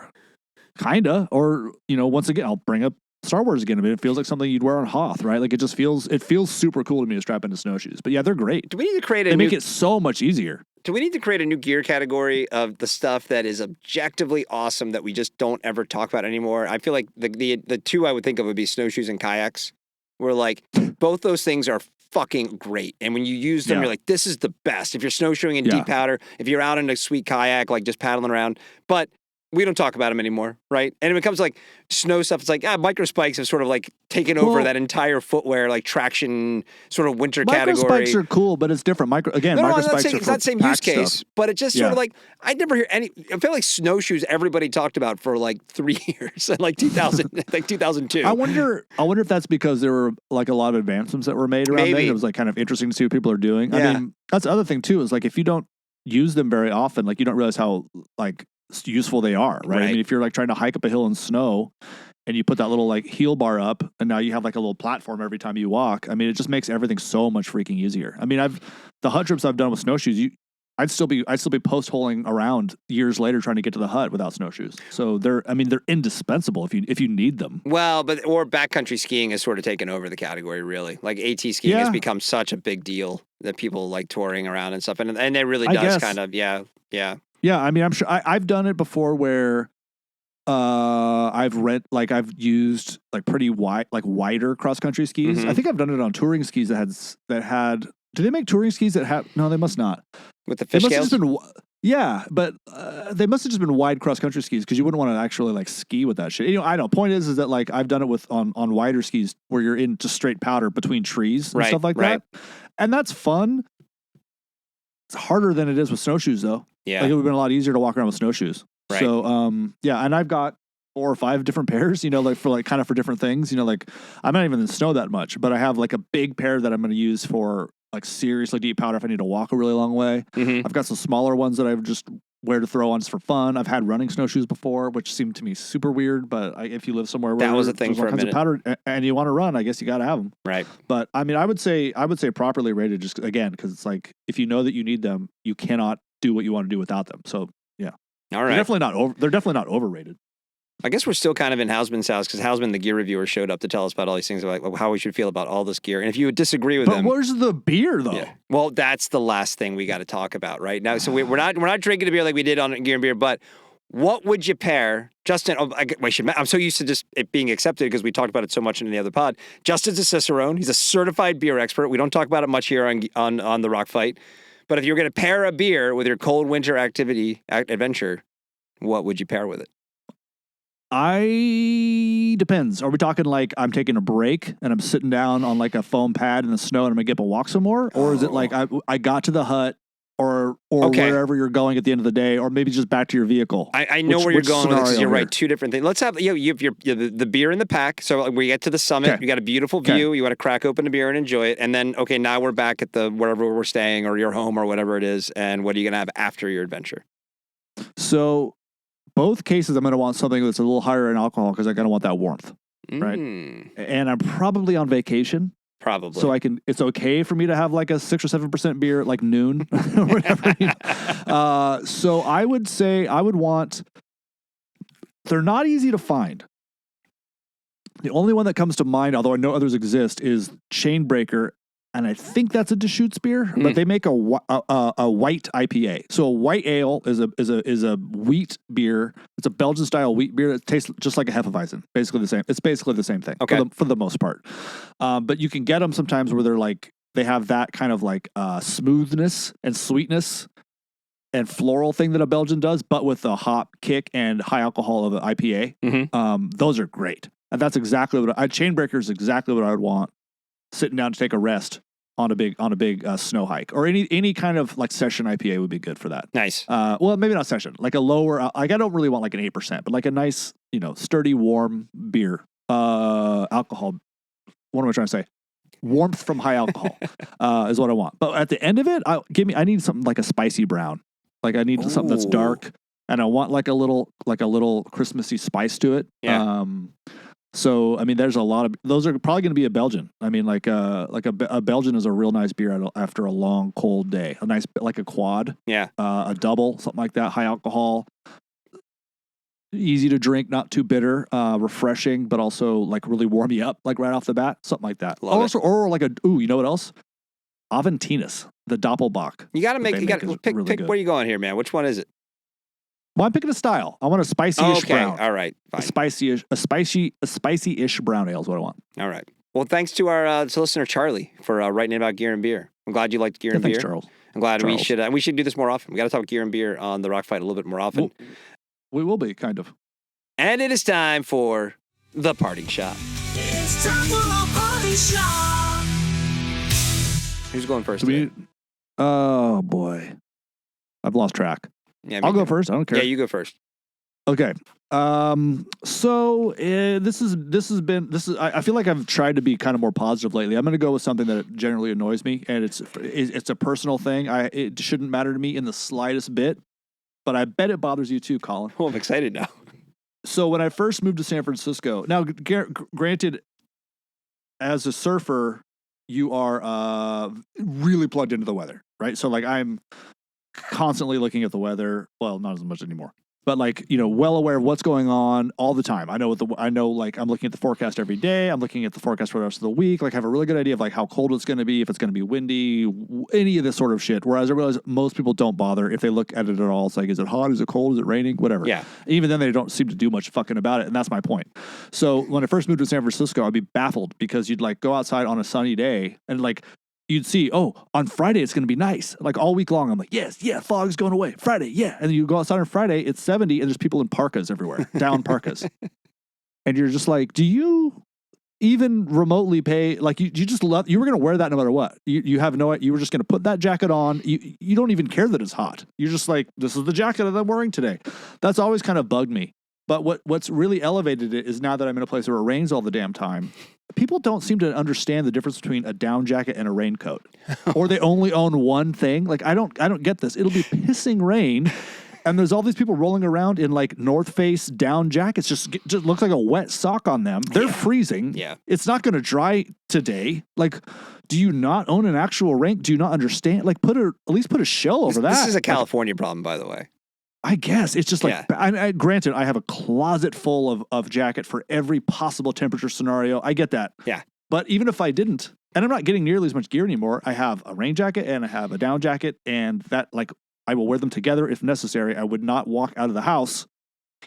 C: kinda. Or once again, I'll bring up Star Wars again. I mean, it feels like something you'd wear on Hoth, right? Like it feels super cool to me to strap into snowshoes. But yeah, they're great.
A: Do we need to create
C: They make it so much easier.
A: Do we need to create a new gear category of the stuff that is objectively awesome that we just don't ever talk about anymore? I feel like the two I would think of would be snowshoes and kayaks. Where like both those things are fucking great. And when you use them, you're like, this is the best. If you're snowshoeing in deep powder, if you're out in a sweet kayak, like just paddling around. But we don't talk about them anymore, right? And when it comes to like snow stuff, it's like, micro spikes have sort of like taken over that entire footwear, like traction sort of winter category.
C: Micro spikes are cool, but it's different. Micro spikes are
A: it's not the same use case,
C: stuff.
A: but it just sort of like, I never hear any, I feel like snowshoes everybody talked about for like 3 years, like 2000, like 2002.
C: I wonder if that's because there were like a lot of advancements that were made around then. It was like kind of interesting to see what people are doing.
A: Yeah.
C: I mean, that's the other thing too, is like if you don't use them very often, like you don't realize how like useful they are, right? I mean, if you're like trying to hike up a hill in snow and you put that little like heel bar up and now you have like a little platform every time you walk, I mean, it just makes everything so much freaking easier. I mean, the hut trips I've done with snowshoes, I'd still be post holing around years later trying to get to the hut without snowshoes. So they're indispensable if you need them.
A: Well, or backcountry skiing has sort of taken over the category, really. Like AT skiing has become such a big deal that people like touring around and stuff, and it really does kind of, yeah.
C: Yeah, I mean, I'm sure I've done it before where I've used like pretty wide, like wider cross country skis.
A: Mm-hmm.
C: I think I've done it on touring skis that had. Do they make touring skis that have? No, they must not.
A: With the fish scales?
C: But they must have just been wide cross country skis because you wouldn't want to actually like ski with that shit. I know. Point is that like I've done it with on wider skis where you're in just straight powder between trees and stuff like that, and that's fun. It's harder than it is with snowshoes though.
A: Yeah.
C: Like it would have been a lot easier to walk around with snowshoes.
A: Right.
C: So, and I've got 4 or 5 different pairs, like for different things, like I'm not even in the snow that much, but I have like a big pair that I'm going to use for like seriously deep powder if I need to walk a really long way.
A: Mm-hmm.
C: I've got some smaller ones that I've just wear to throw on just for fun. I've had running snowshoes before, which seemed to me super weird, but if you live somewhere where
A: that was a thing for a minute.
C: Powder and you want to run, I guess you got to have them.
A: Right.
C: But I mean, I would say properly rated just again, because it's like, if you know that you need them, you cannot do what you want to do without them. So yeah.
A: All
C: They're
A: right.
C: definitely not overrated.
A: I guess we're still kind of in Hausman's house because Hausman, the gear reviewer, showed up to tell us about all these things about how we should feel about all this gear. And if you would disagree with
C: But
A: them,
C: where's the beer though?
A: yeah. Well, that's the last thing we got to talk about right now. So we're not drinking a beer like we did on Gear and Beer, but what would you pair, Justin? I'm so used to just it being accepted because we talked about it so much in the other pod. Justin's a Cicerone. He's a certified beer expert. We don't talk about it much here on the Rock Fight. But if you're going to pair a beer with your cold winter adventure, what would you pair with it?
C: Depends. Are we talking like I'm taking a break and I'm sitting down on like a foam pad in the snow and I'm gonna get up and walk some more? Or is it like I got to the hut or
A: Okay.
C: wherever you're going at the end of the day, or maybe just back to your vehicle?
A: I know where you're
C: which
A: going with this. 'Cause
C: scenario
A: you're right.
C: here?
A: Two different things. Let's have you have the beer in the pack. So we get to the summit.
C: Okay.
A: You got a beautiful
C: Okay.
A: view. You want to crack open the beer and enjoy it. And then now we're back at the wherever we're staying or your home or whatever it is. And what are you gonna have after your adventure?
C: So both cases, I'm gonna want something that's a little higher in alcohol because I kind of want that warmth. Right.
A: Mm,
C: And I'm probably on vacation.
A: probably.
C: So it's okay for me to have like a 6 or 7% beer at like noon or whatever. So I would say I would want, they're not easy to find. The only one that comes to mind, although I know others exist, is Chainbreaker. And I think that's a Deschutes beer, but they make a white IPA. So a white ale is a wheat beer. It's a Belgian style wheat beer that tastes just like a Hefeweizen. Basically the same. It's basically the same thing.
A: Okay.
C: For the most part. But you can get them sometimes where they have that kind of like smoothness and sweetness and floral thing that a Belgian does, but with a hop kick and high alcohol of an IPA.
A: Mm-hmm.
C: Those are great. And that's exactly what Chainbreaker is exactly what I would want. Sitting down to take a rest on a big snow hike, or any kind of like session IPA would be good for that.
A: Nice.
C: Well, maybe not session, like a lower. Like I don't really want like an 8%, but like a nice, sturdy, warm beer. Alcohol. What am I trying to say? Warmth from high alcohol is what I want. But at the end of it, I need something like a spicy brown. Like I need something that's dark, and I want like a little Christmassy spice to it.
A: Yeah.
C: So, I mean, there's a lot of those are probably going to be a Belgian. I mean, like a Belgian is a real nice beer after a long cold day. A nice like a quad,
A: Yeah.
C: a double, something like that. High alcohol, easy to drink, not too bitter, refreshing, but also like really warm you up, like right off the bat. Something like that.
A: Love it.
C: Or like you know what else? Aventinus, the Doppelbock.
A: You got to
C: that they
A: pick.
C: really
A: Pick
C: good.
A: where you going here, man? Which one is it?
C: Well, I'm picking a style. I want a spicy-ish
A: Okay.
C: brown.
A: All right.
C: A
A: Fine.
C: spicy-ish brown ale is what I want.
A: All right. Well, thanks to our to listener Charlie for writing in about gear and beer. I'm glad you liked gear and
C: Thanks,
A: beer.
C: Charles.
A: I'm glad
C: Charles.
A: we should do this more often. We got to talk gear and beer on the Rock Fight a little bit more often.
C: We will be, kind of.
A: And it is time for the party shot.
B: It's time for a party shot.
A: Who's going first?
C: Do we?
A: today?
C: Oh boy, I've lost track.
A: Yeah,
C: I'll
A: me
C: go
A: too.
C: first. I don't care.
A: Yeah, you go first.
C: Okay. So this has been. I feel like I've tried to be kind of more positive lately. I'm going to go with something that generally annoys me, and it's a personal thing. It shouldn't matter to me in the slightest bit, but I bet it bothers you too, Colin.
A: Oh, I'm excited now.
C: So when I first moved to San Francisco, now granted, as a surfer, you are really plugged into the weather, right? So like I'm constantly looking at the weather. Well, not as much anymore, but like well aware of what's going on all the time. I know like I'm looking at the forecast every day. I'm looking at the forecast for the rest of the week. Like I have a really good idea of like how cold it's going to be, if it's going to be windy, any of this sort of shit. Whereas I realize most people don't bother if they look at it at all. It's like, is it hot? Is it cold? Is it raining? Whatever.
A: Yeah.
C: Even then, they don't seem to do much fucking about it, and that's my point. So when I first moved to San Francisco, I'd be baffled because you'd like go outside on a sunny day and like you'd see, oh, on Friday it's going to be nice. Like all week long, I'm like, yes, fog's going away. Friday, yeah. And then you go outside on Friday, it's 70, and there's people in parkas everywhere, down parkas. And you're just like, do you even remotely pay? Like you just love, you were going to wear that no matter what. You have no, you were just going to put that jacket on. You don't even care that it's hot. You're just like, this is the jacket that I'm wearing today. That's always kind of bugged me. But what's really elevated it is now that I'm in a place where it rains all the damn time, people don't seem to understand the difference between a down jacket and a raincoat, or they only own one thing. Like I don't get this. It'll be pissing rain, and there's all these people rolling around in like North Face down jackets. Just looks like a wet sock on them. They're freezing.
A: Yeah.
C: It's not going to dry today. Like, do you not own an actual rain? Do you not understand? Like, at least put a shell over that.
A: This is a California problem, by the way.
C: I guess it's just like,
A: Yeah.
C: granted, I have a closet full of jacket for every possible temperature scenario. I get that.
A: Yeah.
C: But even if I didn't, and I'm not getting nearly as much gear anymore, I have a rain jacket and I have a down jacket, and that, like, I will wear them together if necessary. I would not walk out of the house,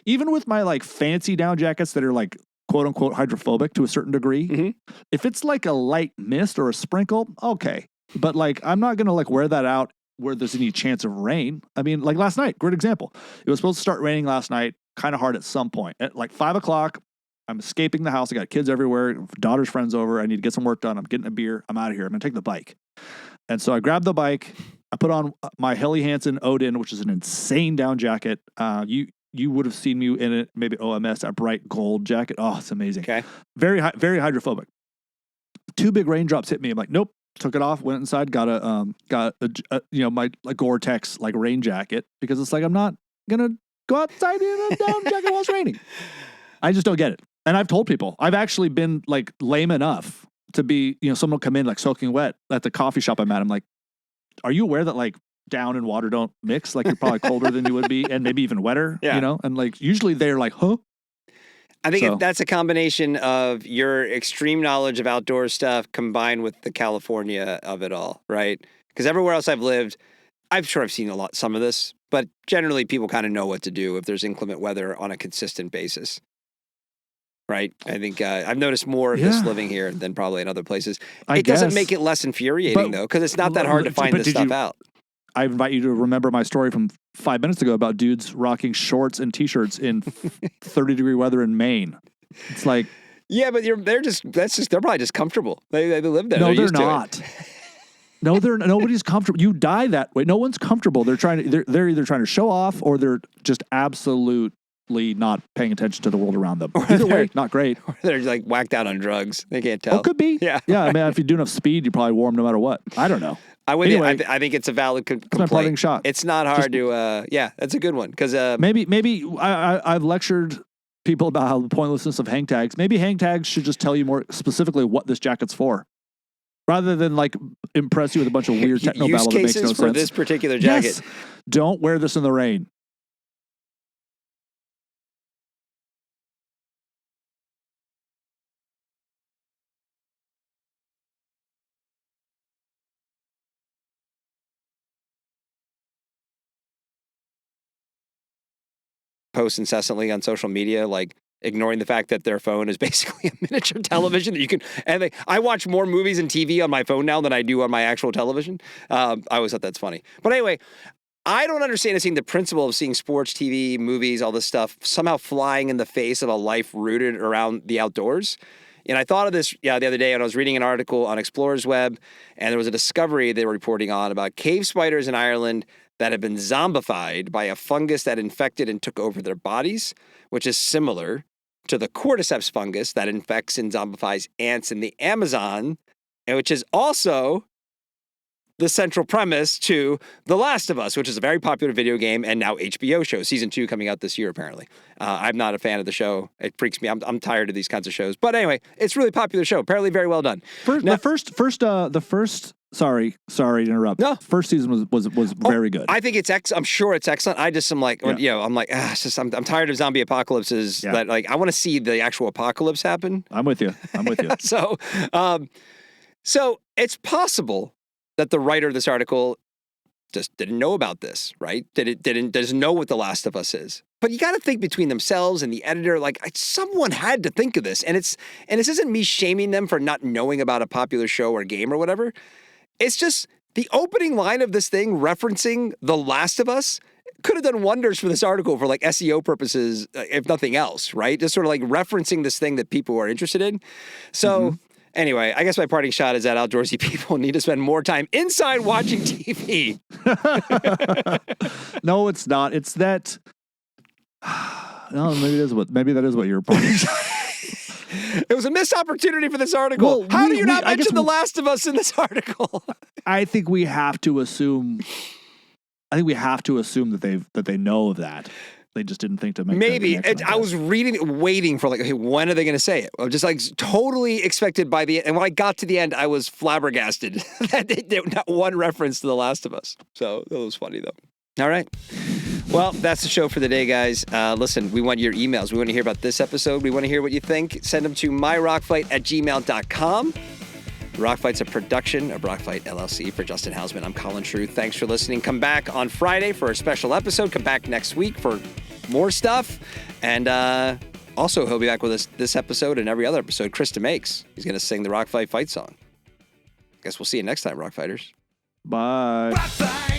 C: even with my like fancy down jackets that are like quote unquote hydrophobic to a certain degree.
A: Mm-hmm.
C: If it's like a light mist or a sprinkle, okay. But like, I'm not going to like wear that out where there's any chance of rain. I mean, like last night, great example. It was supposed to start raining last night, kind of hard at some point. At like 5 o'clock, I'm escaping the house. I got kids everywhere, daughter's friends over. I need to get some work done. I'm getting a beer. I'm out of here. I'm going to take the bike. And so I grabbed the bike. I put on my Helly Hansen Odin, which is an insane down jacket. You would have seen me in it, maybe OMS, a bright gold jacket. Oh, it's amazing.
A: Okay.
C: Very hydrophobic. 2 big raindrops hit me. I'm like, nope. Took it off, went inside, got a my like Gore-Tex like rain jacket, because it's like, I'm not gonna go outside in a down jacket while it's raining. I just don't get it. And I've told people, I've actually been like lame enough to be, someone will come in like soaking wet at the coffee shop I'm at. I'm like, are you aware that like down and water don't mix? Like, you're probably colder than you would be, and maybe even wetter.
A: Yeah.
C: And like usually they're like, huh?
A: I think that's a combination of your extreme knowledge of outdoor stuff combined with the California of it all, right? Because everywhere else I've lived, I'm sure I've seen some of this, but generally people kind of know what to do if there's inclement weather on a consistent basis, right? I think I've noticed more of this living here than probably in other places. It doesn't make it less infuriating, though, because it's not that hard to find this stuff out.
C: I invite you to remember my story from 5 minutes ago about dudes rocking shorts and t-shirts in 30-degree weather in Maine. It's like,
A: yeah, but they're probably just comfortable. They live there.
C: No, they're
A: used
C: not.
A: To it.
C: No, nobody's comfortable. You die that way. No one's comfortable. They're either trying to show off, or they're just absolutely not paying attention to the world around them. Either way, not great.
A: Or they're like whacked out on drugs. They can't tell.
C: Oh, could be.
A: Yeah.
C: Yeah. I mean, if you do enough speed, you probably warm no matter what. I don't know.
A: I would.
C: Anyway,
A: I think it's a valid complaint.
C: My parting shot.
A: It's not hard to. Yeah, that's a good one, because
C: maybe I've lectured people about how the pointlessness of hang tags. Maybe hang tags should just tell you more specifically what this jacket's for, rather than like impress you with a bunch of weird techno
A: use
C: babble that makes no
A: cases for
C: sense.
A: this particular jacket.
C: Yes. Don't wear this in the rain.
A: Post incessantly on social media, like ignoring the fact that their phone is basically a miniature television that you can. And I watch more movies and TV on my phone now than I do on my actual television. I always thought that's funny. But anyway, I don't understand seeing the principle of seeing sports, TV, movies, all this stuff somehow flying in the face of a life rooted around the outdoors. And I thought of this the other day when I was reading an article on Explorer's Web, and there was a discovery they were reporting on about cave spiders in Ireland that have been zombified by a fungus that infected and took over their bodies, which is similar to the cordyceps fungus that infects and zombifies ants in the Amazon, and which is also the central premise to The Last of Us, which is a very popular video game and now HBO show. Season 2 coming out this year, apparently. I'm not a fan of the show. It freaks me. I'm tired of these kinds of shows. But anyway, it's a really popular show. Apparently very well done.
C: Sorry to interrupt.
A: No.
C: First season was very good.
A: I think I'm sure it's excellent. I just am like, I'm like, I'm tired of zombie apocalypses.
C: Yeah.
A: That like I want to see the actual apocalypse happen.
C: I'm with you.
A: So it's possible that the writer of this article just didn't know about this, right? Doesn't know what The Last of Us is. But you got to think between themselves and the editor, like someone had to think of this. And this isn't me shaming them for not knowing about a popular show or game or whatever. It's just the opening line of this thing referencing The Last of Us could have done wonders for this article for like SEO purposes, if nothing else, right? Just sort of like referencing this thing that people are interested in. So anyway, I guess my parting shot is that outdoorsy people need to spend more time inside watching TV.
C: No, it's not. It's that. No, maybe that is what you're parting shot.
A: It was a missed opportunity for this article.
C: Well,
A: How do you not mention The Last of Us in this article?
C: I think we have to assume. that they know of that. They just didn't think to make.
A: Maybe I was waiting for like, okay, when are they going to say it? I was just like totally expected by the end. And when I got to the end, I was flabbergasted that they did not one reference to The Last of Us. So that was funny though. All right. Well, that's the show for the day, guys. Listen, we want your emails. We want to hear about this episode. We want to hear what you think. Send them to myrockfight@gmail.com. Rockfight's a production of Rockfight LLC. For Justin Hausman, I'm Colin True. Thanks for listening. Come back on Friday for a special episode. Come back next week for more stuff. And also, he'll be back with us this episode and every other episode. Krista Makes. He's going to sing the Rockfight fight song. Guess we'll see you next time, Rockfighters.
C: Bye.
B: Rock fight.